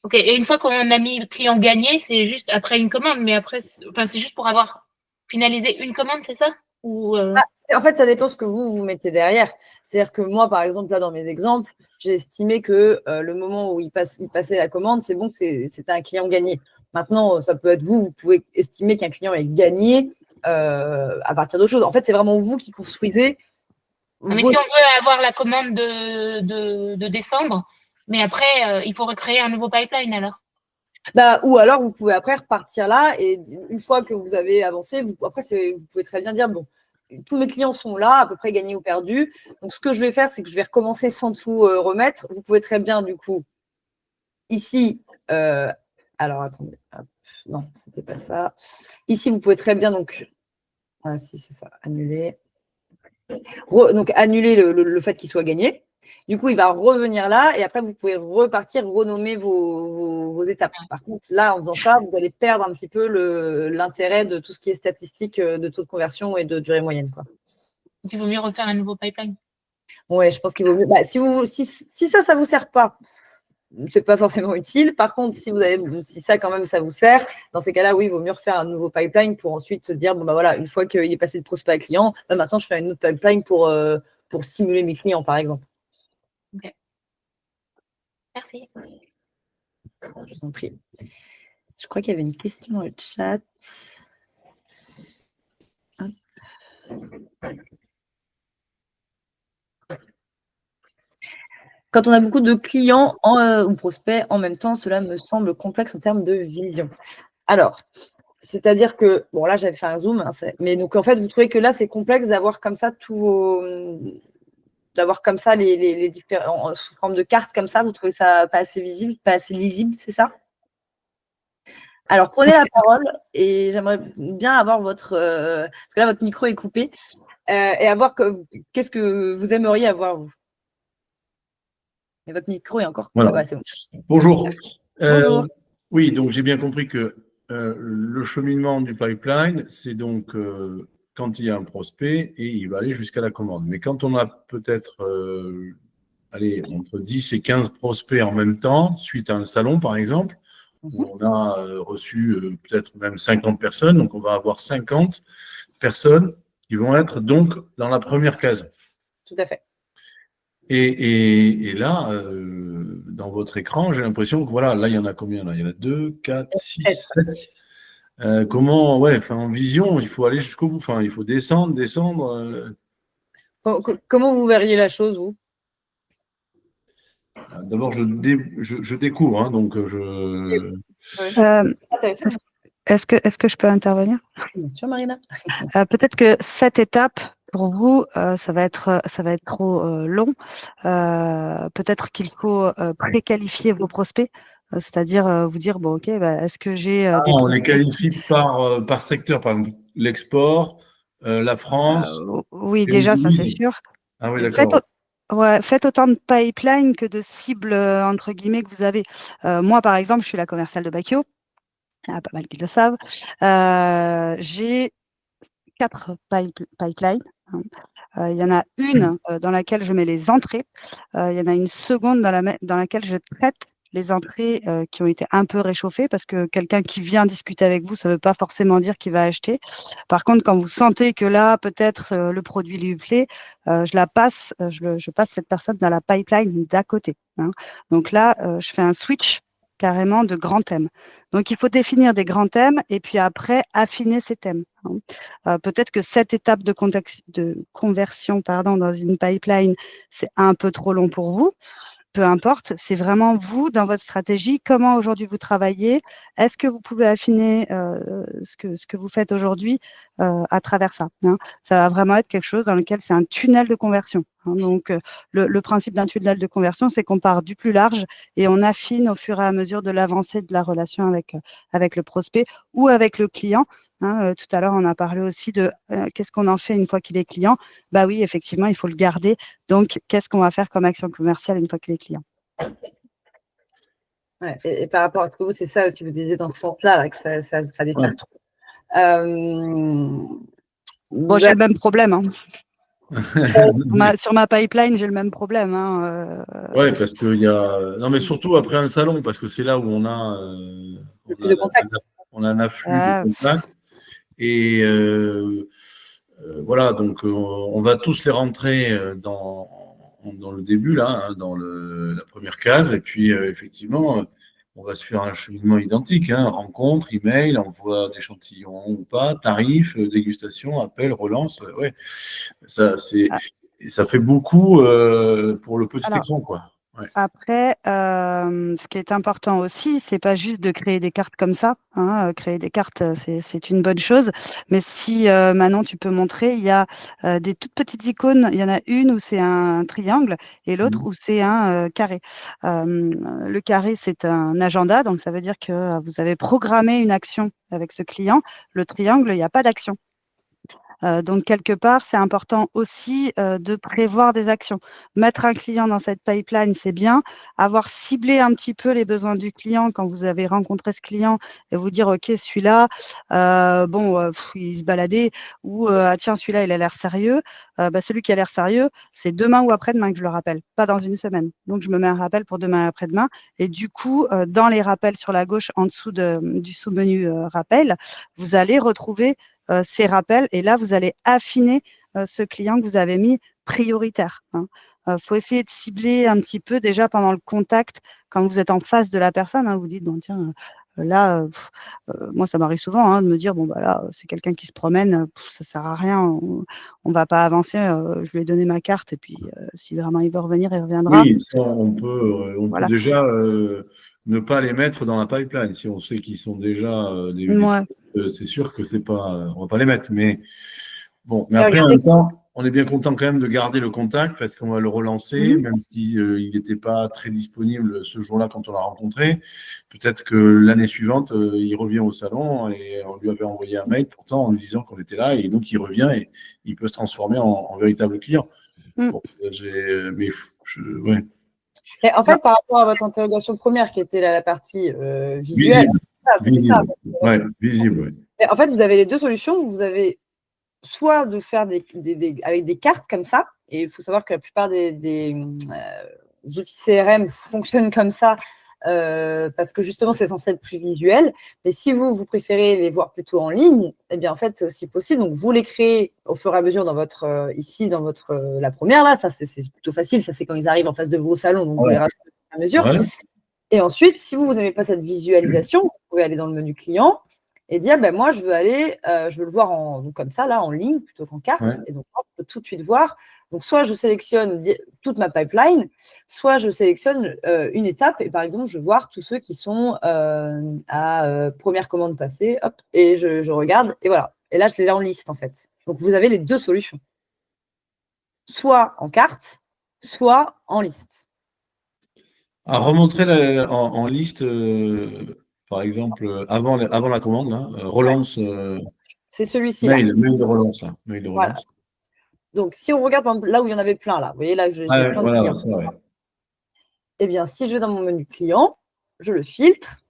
Ok, et une fois qu'on a mis le client gagné, c'est juste après une commande, mais après, c'est juste pour avoir finalisé une commande, c'est ça? Ou en fait, ça dépend ce que vous mettez derrière. C'est-à-dire que moi, par exemple, là, dans mes exemples, j'ai estimé que le moment où il passait la commande, c'est bon que c'était un client gagné. Maintenant, ça peut être vous pouvez estimer qu'un client est gagné à partir d'autre chose. En fait, c'est vraiment vous qui construisez. Mais si on veut avoir la commande de décembre, Mais après, il faut recréer un nouveau pipeline alors. Ou alors, vous pouvez après repartir là et une fois que vous avez avancé, vous pouvez très bien dire, bon, tous mes clients sont là, à peu près gagnés ou perdus. Donc, ce que je vais faire, c'est que je vais recommencer sans tout remettre. Vous pouvez très bien, du coup, ici, alors attendez, hop, non, c'était pas ça. Ici, vous pouvez très bien, donc, ah si, c'est ça, annuler. Donc, annuler le fait qu'il soit gagné. Du coup, il va revenir là et après, vous pouvez repartir, renommer vos étapes. Par contre, là, en faisant ça, vous allez perdre un petit peu l'intérêt de tout ce qui est statistique de taux de conversion et de durée moyenne, quoi. Donc, il vaut mieux refaire un nouveau pipeline. Ouais, je pense qu'il vaut mieux. Si ça ne vous sert pas, c'est pas forcément utile. Par contre, si ça quand même ça vous sert, dans ces cas-là, oui, il vaut mieux refaire un nouveau pipeline pour ensuite se dire bon bah voilà, une fois qu'il est passé de prospect à client, maintenant je fais une autre pipeline pour stimuler mes clients, par exemple. Ok. Merci. Je vous en prie. Je crois qu'il y avait une question dans le chat. Hop. Quand on a beaucoup de clients ou prospects en même temps, cela me semble complexe en termes de vision. Alors, c'est-à-dire que, bon là j'avais fait un zoom, hein, mais donc en fait vous trouvez que là c'est complexe d'avoir comme ça d'avoir comme ça les différents sous forme de cartes comme ça, vous trouvez ça pas assez visible, pas assez lisible, c'est ça? Alors prenez la parole et j'aimerais bien avoir votre parce que là votre micro est coupé et avoir qu'est-ce que vous aimeriez avoir vous. Et votre micro est encore coupé. Voilà. Ouais, c'est bon. Bonjour. Bonjour. Oui, donc j'ai bien compris que le cheminement du pipeline, c'est donc quand il y a un prospect et il va aller jusqu'à la commande. Mais quand on a peut-être entre 10 et 15 prospects en même temps, suite à un salon par exemple, où on a reçu peut-être même 50 personnes, donc on va avoir 50 personnes qui vont être donc dans la première case. Tout à fait. Et là, dans votre écran, j'ai l'impression que voilà, là, il y en a combien là? Il y en a 2, 4, 6, 7. Comment, en vision, il faut aller jusqu'au bout. Enfin, il faut descendre. Comment vous verriez la chose, vous? D'abord, je découvre, hein, donc Est-ce que je peux intervenir? Bien sûr, Marina. Peut-être que cette étape, pour vous, ça va être trop long. Peut-être qu'il faut préqualifier vos prospects, c'est-à-dire vous dire, bon, ok, est-ce que j'ai des on prospects les qualifie par secteur, par exemple, l'export, la France. oui, déjà, ça c'est sûr. Ah oui, d'accord. Faites autant de pipeline que de cibles, entre guillemets, que vous avez. Moi, par exemple, je suis la commerciale de Bakio. Il y en a pas mal qui le savent. J'ai 4 pipelines. Il y en a une dans laquelle je mets les entrées. Il y en a une seconde dans laquelle je traite les entrées qui ont été un peu réchauffées parce que quelqu'un qui vient discuter avec vous, ça ne veut pas forcément dire qu'il va acheter. Par contre, quand vous sentez que là, peut-être le produit lui plaît, je passe cette personne dans la pipeline d'à côté. Hein. Donc là, je fais un switch carrément de grands thèmes. Donc, il faut définir des grands thèmes et puis après, affiner ces thèmes. Hein. Peut-être que cette étape de conversion dans une pipeline, c'est un peu trop long pour vous. Peu importe, c'est vraiment vous, dans votre stratégie, comment aujourd'hui vous travaillez. Est-ce que vous pouvez affiner ce que vous faites aujourd'hui à travers ça, hein. Ça va vraiment être quelque chose dans lequel c'est un tunnel de conversion. Hein. Donc, le principe d'un tunnel de conversion, c'est qu'on part du plus large et on affine au fur et à mesure de l'avancée de la relation avec le prospect ou avec le client. Hein, tout à l'heure, on a parlé aussi de qu'est-ce qu'on en fait une fois qu'il est client. Bah oui, effectivement, il faut le garder. Donc, qu'est-ce qu'on va faire comme action commerciale une fois qu'il est client? Ouais, et par rapport à ce que c'est ça aussi, vous disiez dans ce sens-là, là, que ça sera des phases trop. Bon, j'ai le même problème. Hein. Sur ma pipeline, j'ai le même problème. Hein. Oui, parce qu'il y a. Non, mais surtout après un salon, parce que c'est là où on a un afflux de contacts. Et voilà, donc on va tous les rentrer dans le début, là, hein, dans la première case. Et puis, effectivement, on va se faire un cheminement identique. Hein, rencontre, email, envoi d'échantillons ou pas, tarif, dégustation, appel, relance. Ouais, ça fait beaucoup pour le petit écran, quoi. Ouais. Après, ce qui est important aussi, c'est pas juste de créer des cartes comme ça, hein. Créer des cartes, c'est une bonne chose. Mais si Manon, tu peux montrer, il y a des toutes petites icônes. Il y en a une où c'est un triangle et l'autre où c'est un carré. Le carré, c'est un agenda, donc ça veut dire que vous avez programmé une action avec ce client. Le triangle, il n'y a pas d'action. Donc, quelque part, c'est important aussi de prévoir des actions. Mettre un client dans cette pipeline, c'est bien. Avoir ciblé un petit peu les besoins du client quand vous avez rencontré ce client et vous dire, OK, celui-là, il se baladait ou ah, tiens, celui-là, il a l'air sérieux. Celui qui a l'air sérieux, c'est demain ou après-demain que je le rappelle, pas dans une semaine. Donc, je me mets un rappel pour demain et après-demain. Et du coup, dans les rappels sur la gauche, en dessous du sous-menu rappel, vous allez retrouver ces rappels et là, vous allez affiner ce client que vous avez mis prioritaire. Faut essayer de cibler un petit peu déjà pendant le contact, quand vous êtes en face de la personne, vous dites, bon, tiens, là, moi, ça m'arrive souvent de me dire, bon, bah là, c'est quelqu'un qui se promène, ça sert à rien, on va pas avancer, je lui ai donné ma carte et puis si vraiment il veut revenir, il reviendra. Oui, ça, on peut Voilà. déjà ne pas les mettre dans la pipeline. Si on sait qu'ils sont déjà c'est sûr que c'est pas, on va pas les mettre. Mais bon, mais après, en même temps, on est bien content quand même de garder le contact parce qu'on va le relancer, même si il n'était pas très disponible ce jour-là quand on l'a rencontré. Peut-être que l'année suivante, il revient au salon et on lui avait envoyé un mail pourtant en lui disant qu'on était là et donc il revient et il peut se transformer en véritable client. Bon, mais ouais. Et en fait, par rapport à votre interrogation première, qui était la partie visuelle, visible. Ouais, visible, ouais. Et en fait, vous avez les deux solutions. Vous avez soit de faire avec des cartes comme ça, et il faut savoir que la plupart des outils CRM fonctionnent comme ça, parce que justement, c'est censé être plus visuel. Mais si vous préférez les voir plutôt en ligne, eh bien, en fait, c'est aussi possible. Donc, vous les créez au fur et à mesure dans votre, la première, là, ça, c'est plutôt facile. Ça, c'est quand ils arrivent en face de vous au salon. Donc, vous les rajoutez au fur et à mesure. Ouais. Et ensuite, si vous n'aimez pas cette visualisation, vous pouvez aller dans le menu client et dire, moi, je veux le voir donc comme ça, là, en ligne, plutôt qu'en carte. Ouais. Et donc, on peut tout de suite voir. Donc, soit je sélectionne toute ma pipeline, soit je sélectionne une étape. Et par exemple, je veux voir tous ceux qui sont à première commande passée. Hop, et je regarde. Et voilà. Et là, je les ai en liste, en fait. Donc, vous avez les deux solutions. Soit en carte, soit en liste. À remontrer en liste, par exemple, avant la commande, là, relance. C'est celui-ci. Mail de relance. Là. Mail de relance. Voilà. Donc, si on regarde là où il y en avait plein, là, vous voyez, là, j'ai plein de clients. Ça, ouais. Eh bien, si je vais dans mon menu client, je le filtre.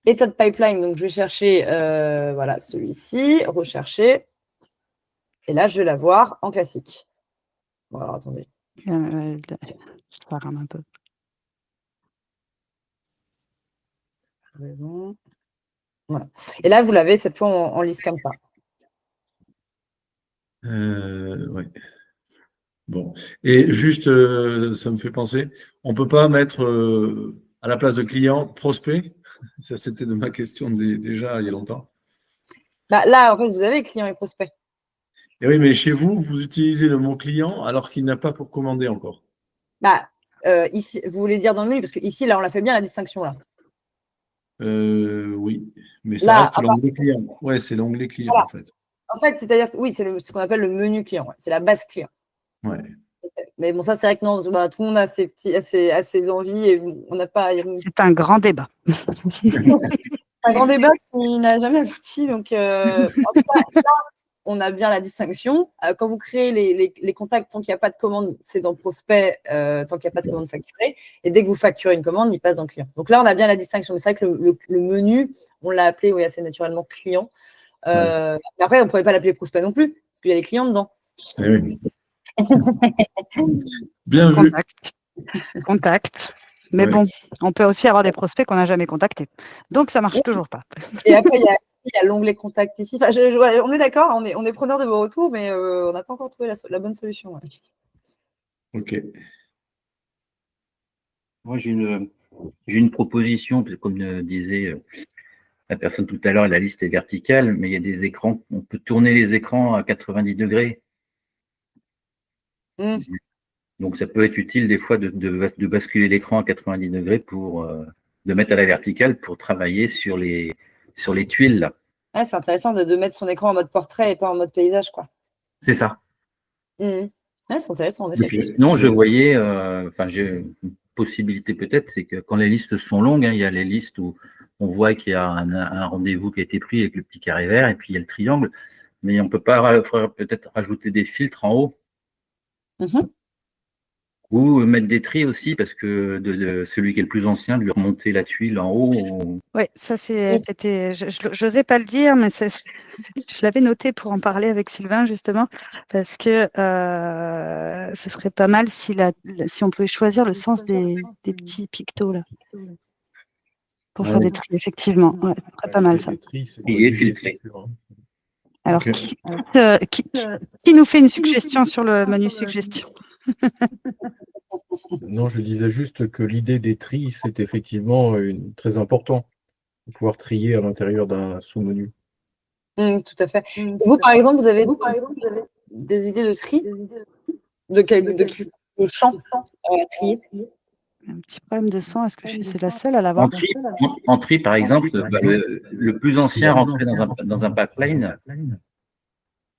État de pipeline, donc je vais chercher celui-ci, rechercher. Et là, je vais l'avoir en classique. Bon, alors, attendez. Je rame un peu. Raison. Voilà. Et là, vous l'avez cette fois en liste comme ça. Oui. Bon. Et juste, ça me fait penser, on ne peut pas mettre à la place de client prospect. Ça, c'était de ma question déjà il y a longtemps. Là, en fait, vous avez client et prospect. Et oui, mais chez vous, vous utilisez le mot client alors qu'il n'a pas pour commander encore. Ici, vous voulez dire dans le menu, parce qu'ici, là, on l'a fait bien la distinction là. Oui, mais ça reste l'onglet client. Ouais, c'est l'onglet client en fait. En fait, c'est-à-dire que oui, c'est ce qu'on appelle le menu client. Ouais. C'est la base client. Ouais. Mais bon, ça, c'est vrai que non, tout le monde a ses envies et on n'a pas. C'est un grand débat. Un grand débat qui n'a jamais abouti. Donc, en tout cas, là, on a bien la distinction. Quand vous créez les contacts, tant qu'il n'y a pas de commande, c'est dans prospect, tant qu'il n'y a pas de commande facturée. Et dès que vous facturez une commande, il passe dans client. Donc là, on a bien la distinction. Mais c'est vrai que le menu, on l'a appelé assez naturellement client. Mais après, on ne pourrait pas l'appeler prospect non plus, parce qu'il y a les clients dedans. Oui. Bien vu. Contact. Mais bon, on peut aussi avoir des prospects qu'on n'a jamais contactés. Donc, ça ne marche toujours pas. Et après, il y a l'onglet contact ici. Enfin, on est d'accord, on est preneur de vos retours, mais on n'a pas encore trouvé la bonne solution. Ouais. OK. Moi, j'ai une proposition, comme disait la personne tout à l'heure, la liste est verticale, mais il y a des écrans, on peut tourner les écrans à 90 degrés. Donc, ça peut être utile des fois de basculer l'écran à 90 degrés pour de mettre à la verticale pour travailler sur les tuiles, là. Ouais, c'est intéressant de mettre son écran en mode portrait et pas en mode paysage, quoi. C'est ça. Ouais, c'est intéressant, en Et effet. puis sinon, je voyais, j'ai une possibilité peut-être, c'est que quand les listes sont longues, il y a les listes où on voit qu'il y a un rendez-vous qui a été pris avec le petit carré vert et puis il y a le triangle, mais on peut pas, faudrait peut-être rajouter des filtres en haut ou mettre des tris aussi parce que de celui qui est le plus ancien, de lui remonter la tuile en haut. Oui, ça c'était, je n'osais pas le dire, mais je l'avais noté pour en parler avec Sylvain justement, parce que ce serait pas mal si on pouvait choisir le sens des petits pictos là, pour faire des tris, effectivement. Ouais, ce serait pas mal ça. Filtré. Alors, Ok. qui nous fait une suggestion sur le menu suggestion? Non, je disais juste que l'idée des tris, c'est effectivement très important de pouvoir trier à l'intérieur d'un sous-menu. Tout à fait. Et vous, par exemple, vous avez des idées de tri de champ à trier? Un petit problème de son, est-ce que c'est la seule à l'avoir? En tri, par exemple, le plus ancien rentré dans un pipeline,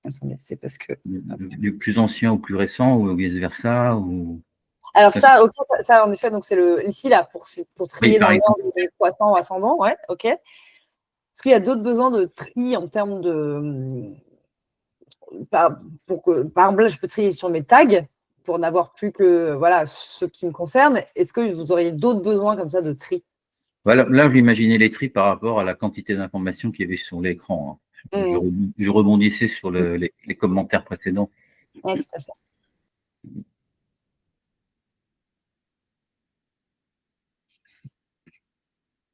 Attendez, c'est parce que. du plus ancien au plus récent ou vice-versa ou... Alors ça, ok, ça en effet, donc c'est ici là pour trier dans l'ordre des croissants ou ascendants, ouais, ok. Est-ce qu'il y a d'autres besoins de tri en termes de par exemple, là, je peux trier sur mes tags pour n'avoir plus que voilà ceux qui me concernent. Est-ce que vous auriez d'autres besoins comme ça de tri? Voilà, là, j'imaginais les tris par rapport à la quantité d'informations qu'il y avait sur l'écran. Je rebondissais sur les commentaires précédents. Oui, tout à fait.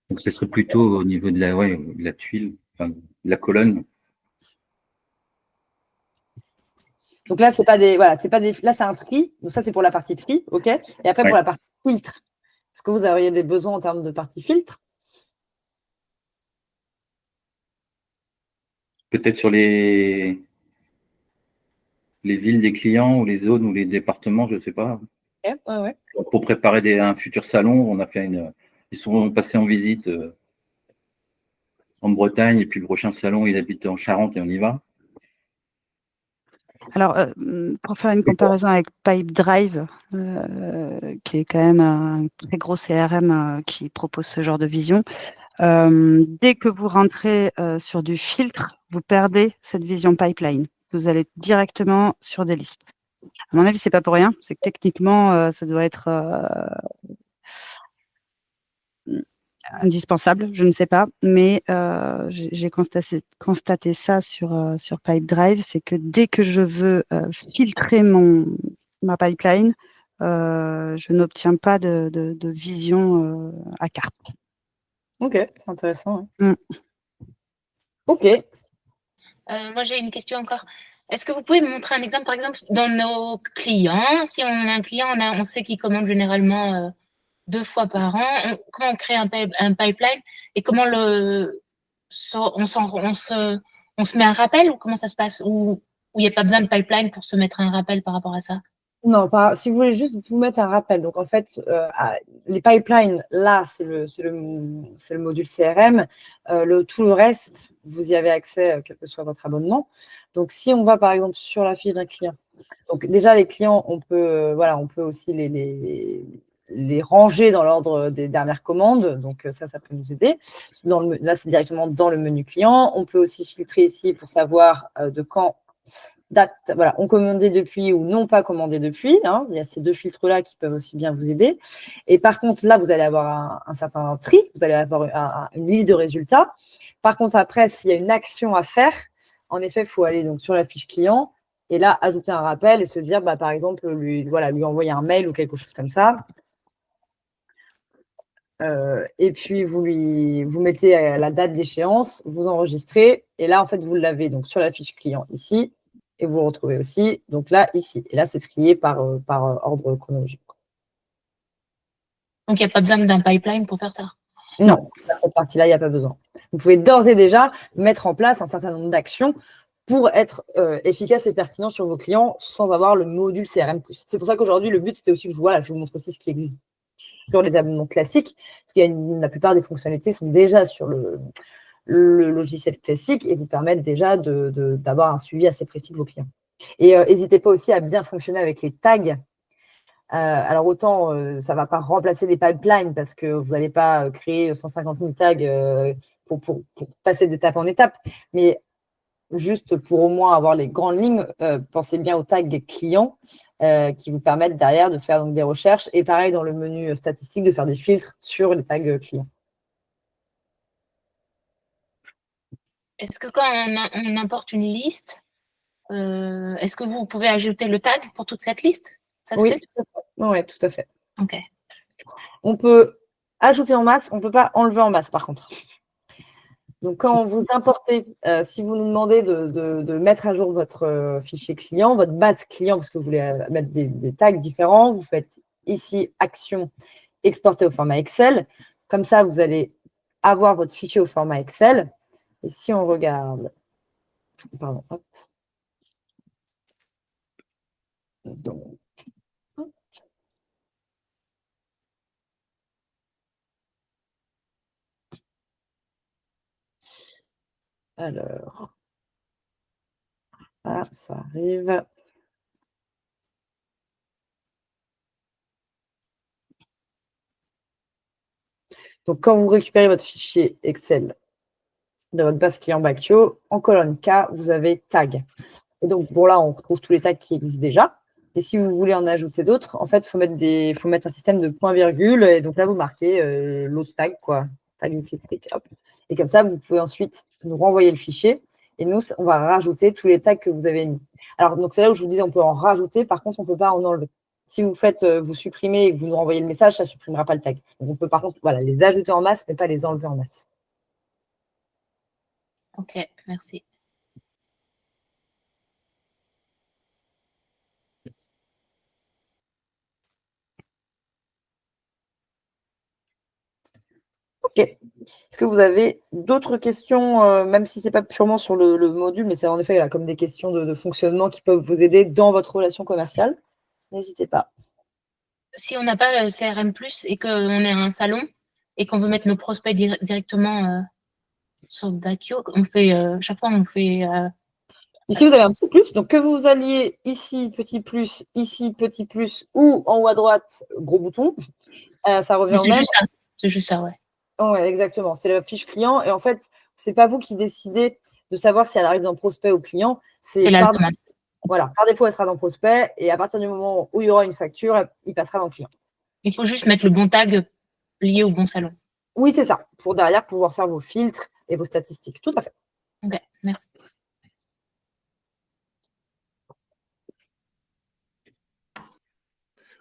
Donc, ce serait plutôt au niveau de la tuile, enfin, de la colonne. Donc là, c'est pas des là, c'est un tri. Donc ça, c'est pour la partie tri, ok. Et après, pour la partie filtre, est-ce que vous auriez des besoins en termes de partie filtre? Peut-être sur les villes des clients ou les zones ou les départements, je ne sais pas. Ouais. Pour préparer un futur salon, ils sont passés en visite en Bretagne et puis le prochain salon, ils habitent en Charente et on y va. Alors, pour faire une comparaison avec Pipedrive, qui est quand même un très gros CRM qui propose ce genre de vision, dès que vous rentrez sur du filtre, vous perdez cette vision pipeline. Vous allez directement sur des listes. À mon avis, c'est pas pour rien. C'est que techniquement, ça doit être indispensable, je ne sais pas, mais j'ai constaté ça sur Pipedrive, c'est que dès que je veux filtrer ma pipeline, je n'obtiens pas de vision à carte. Ok, c'est intéressant. Hein. Ok. Moi, j'ai une question encore. Est-ce que vous pouvez me montrer un exemple, par exemple, dans nos clients? Si on a un client, on sait qu'il commande généralement 2 fois par an. Comment on crée un pipeline et comment on se met un rappel ou comment ça se passe? Ou il n'y a pas besoin de pipeline pour se mettre un rappel par rapport à ça? Non, si vous voulez juste vous mettre un rappel. Donc, en fait, les pipelines, là, c'est le module CRM. Tout le reste, vous y avez accès, quel que soit votre abonnement. Donc, si on va, par exemple, sur la fiche d'un client, donc déjà, les clients, on peut aussi les ranger dans l'ordre des dernières commandes. Donc, ça peut nous aider. Là, c'est directement dans le menu client. On peut aussi filtrer ici pour savoir de quand date, voilà, on commandait depuis ou non pas commandé depuis. Il y a ces deux filtres-là qui peuvent aussi bien vous aider. Et par contre, là, vous allez avoir un certain tri, vous allez avoir une liste de résultats. Par contre, après, s'il y a une action à faire, en effet, il faut aller donc sur la fiche client et là, ajouter un rappel et se dire, par exemple, lui envoyer un mail ou quelque chose comme ça. Et puis, vous mettez la date d'échéance, vous enregistrez et là, en fait, vous l'avez donc sur la fiche client ici. Et vous le retrouvez aussi, donc là, ici. Et là, c'est trié par ordre chronologique. Donc, il n'y a pas besoin d'un pipeline pour faire ça? Non, cette partie-là, il n'y a pas besoin. Vous pouvez d'ores et déjà mettre en place un certain nombre d'actions pour être efficace et pertinent sur vos clients sans avoir le module CRM+. C'est pour ça qu'aujourd'hui, le but, c'était aussi que je vous montre aussi ce qui existe sur les abonnements classiques, parce que la plupart des fonctionnalités sont déjà sur le logiciel classique et vous permettent déjà d'avoir un suivi assez précis de vos clients. Et n'hésitez pas aussi à bien fonctionner avec les tags. Alors autant, ça ne va pas remplacer des pipelines parce que vous n'allez pas créer 150 000 tags pour passer d'étape en étape, mais juste pour au moins avoir les grandes lignes, pensez bien aux tags des clients qui vous permettent derrière de faire donc, des recherches et pareil dans le menu statistique de faire des filtres sur les tags clients. Est-ce que quand on importe une liste, est-ce que vous pouvez ajouter le tag pour toute cette liste? Ça se Oui, fait? ouais, tout à fait. Ok. On peut ajouter en masse, on ne peut pas enlever en masse par contre. Donc, quand vous importez, si vous nous demandez de mettre à jour votre fichier client, votre base client, parce que vous voulez mettre des tags différents, vous faites ici Action, exporter au format Excel. Comme ça, vous allez avoir votre fichier au format Excel. Et si on regarde, pardon, hop. Donc, alors, ah, ça arrive. Donc, quand vous récupérez votre fichier Excel de votre base client Bacchio, en colonne K, vous avez tag. Et donc, bon, là, on retrouve tous les tags qui existent déjà. Et si vous voulez en ajouter d'autres, en fait, il faut mettre un système de point-virgule. Et donc là, vous marquez l'autre tag, quoi. Tag multiplique, hop. Et comme ça, vous pouvez ensuite nous renvoyer le fichier. Et nous, on va rajouter tous les tags que vous avez mis. Alors, donc c'est là où je vous disais, on peut en rajouter. Par contre, on ne peut pas en enlever. Si vous faites, vous supprimez et que vous nous renvoyez le message, ça ne supprimera pas le tag. Donc, on peut par contre voilà, les ajouter en masse, mais pas les enlever en masse. Ok, merci. Ok. Est-ce que vous avez d'autres questions, même si ce n'est pas purement sur le module, mais c'est en effet là, comme des questions de fonctionnement qui peuvent vous aider dans votre relation commerciale? N'hésitez pas. Si on n'a pas le CRM+, et qu'on est à un salon et qu'on veut mettre nos prospects directement sur Bacchio, chaque fois on fait… Ici, vous avez un petit plus. Donc, que vous alliez ici, petit plus, ou en haut à droite, gros bouton, ça revient au même. C'est juste ça, ouais. Ouais, exactement. C'est la fiche client. Et en fait, ce n'est pas vous qui décidez de savoir si elle arrive dans prospect ou client. C'est la demande. Voilà. Par défaut, elle sera dans prospect. Et à partir du moment où il y aura une facture, il passera dans le client. Il faut juste mettre le bon tag lié au bon salon. Oui, c'est ça. Pour derrière pouvoir faire vos filtres et vos statistiques. Tout à fait. Ok, merci.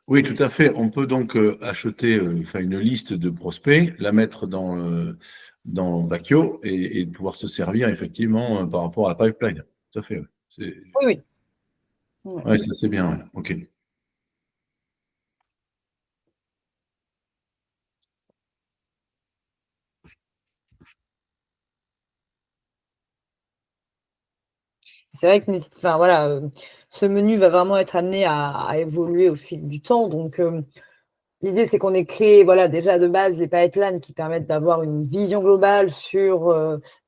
Oui, tout à fait. On peut donc acheter une liste de prospects, la mettre dans Bacchio et pouvoir se servir effectivement par rapport à la pipeline. Tout à fait. Ouais. Oui. Ouais, ça c'est bien. Ouais. OK. C'est vrai que ce menu va vraiment être amené à évoluer au fil du temps. Donc, l'idée, c'est qu'on ait créé déjà de base des pipelines qui permettent d'avoir une vision globale sur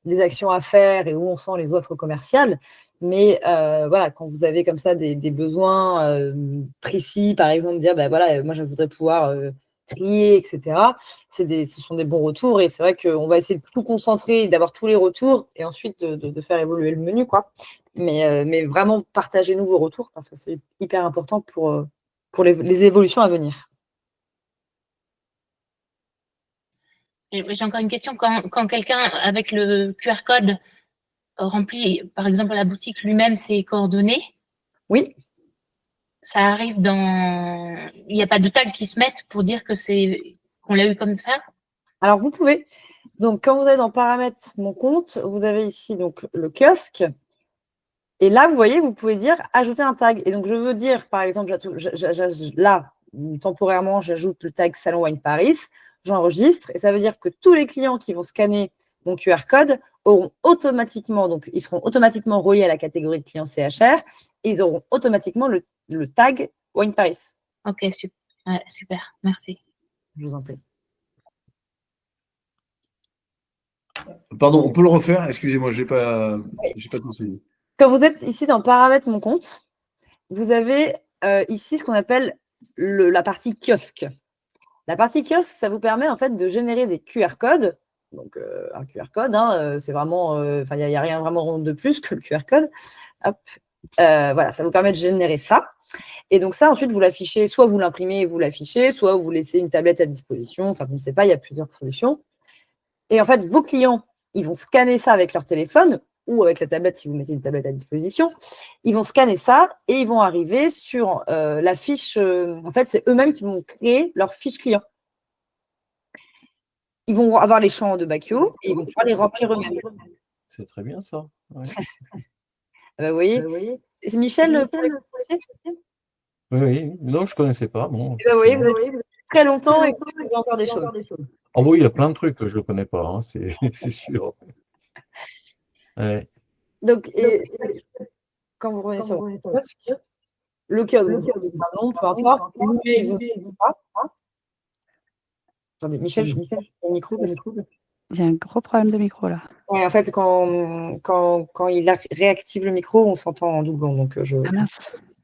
les actions à faire et où on sent les offres commerciales. Mais quand vous avez comme ça des besoins précis, par exemple, dire, moi, je voudrais pouvoir trier, etc. Ce sont des bons retours et c'est vrai qu'on va essayer de tout concentrer, d'avoir tous les retours et ensuite de faire évoluer le menu, quoi. Mais vraiment, partagez-nous vos retours parce que c'est hyper important pour les évolutions à venir. J'ai encore une question. Quand quelqu'un, avec le QR code, remplit, par exemple, à la boutique lui-même ses coordonnées, oui, ça arrive il n'y a pas de tag qui se mettent pour dire qu'on l'a eu comme ça? Alors, vous pouvez. Donc, quand vous allez dans paramètres mon compte, vous avez ici donc le kiosque. Et là, vous voyez, vous pouvez dire ajouter un tag. Et donc, je veux dire, par exemple, là, temporairement, j'ajoute le tag Salon Wine Paris, j'enregistre. Et ça veut dire que tous les clients qui vont scanner mon QR code auront automatiquement, donc ils seront automatiquement reliés à la catégorie de clients CHR et ils auront automatiquement le tag Wine Paris. Ok, super, merci. Je vous en prie. Pardon, on peut le refaire? Excusez-moi, j'ai pas tout saisi. Quand vous êtes ici dans Paramètres mon compte, vous avez ici ce qu'on appelle la partie kiosque. La partie kiosque, ça vous permet en fait de générer des QR codes. Donc, un QR code, c'est vraiment, il n'y a rien vraiment de plus que le QR code. Hop, voilà, ça vous permet de générer ça. Et donc ça, ensuite, vous l'affichez, soit vous l'imprimez et vous l'affichez, soit vous laissez une tablette à disposition. Enfin, je ne sais pas, il y a plusieurs solutions. Et en fait, vos clients, ils vont scanner ça avec leur téléphone ou avec la tablette si vous mettez une tablette à disposition. Ils vont scanner ça et ils vont arriver sur la fiche. En fait, c'est eux-mêmes qui vont créer leur fiche client. Ils vont avoir les champs de Bacchio et ils vont pouvoir les remplir eux-mêmes. C'est très bien ça. Ouais. Vous voyez, c'est Michel. Oui, non, je ne connaissais pas. Bon, Vous voyez, vous êtes très longtemps et vous avez encore des choses. Ah oui, il y a plein de trucs que je ne connais pas, hein, c'est sûr. Ouais. Donc, quand vous revenez sur le kiosque, le nom, peu importe, l'email, vous ne pas. Attendez, Michel, je vous coupe le micro. J'ai un gros problème de micro là. Oui, en fait, quand il réactive le micro, on s'entend en doublon. Donc, je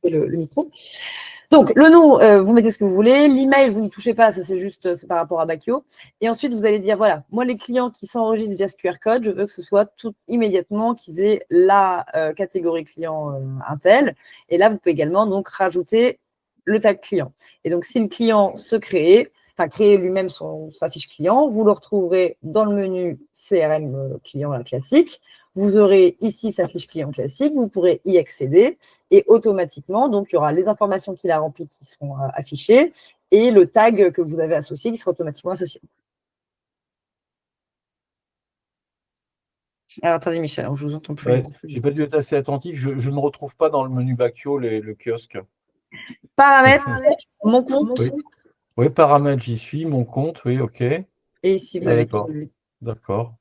fais le micro. Donc, le nom, vous mettez ce que vous voulez. L'email, vous ne touchez pas, ça c'est par rapport à Bacchio. Et ensuite, vous allez dire, voilà, moi, les clients qui s'enregistrent via ce QR code, je veux que ce soit tout immédiatement qu'ils aient la catégorie client Intel. Et là, vous pouvez également donc rajouter le tag client. Et donc, si le client se crée lui-même sa fiche client, vous le retrouverez dans le menu CRM client la classique. Vous aurez ici sa fiche client classique, vous pourrez y accéder et automatiquement, donc, il y aura les informations qu'il a remplies qui seront affichées et le tag que vous avez associé qui sera automatiquement associé. Alors, attendez, Michel, je vous entends plus. Ouais, j'ai pas dû être assez attentif. Je ne retrouve pas dans le menu Bacchio le kiosque. Paramètres, mon compte. Oui, paramètres, j'y suis. Mon compte, oui, ok. Et ici, vous avez. D'accord.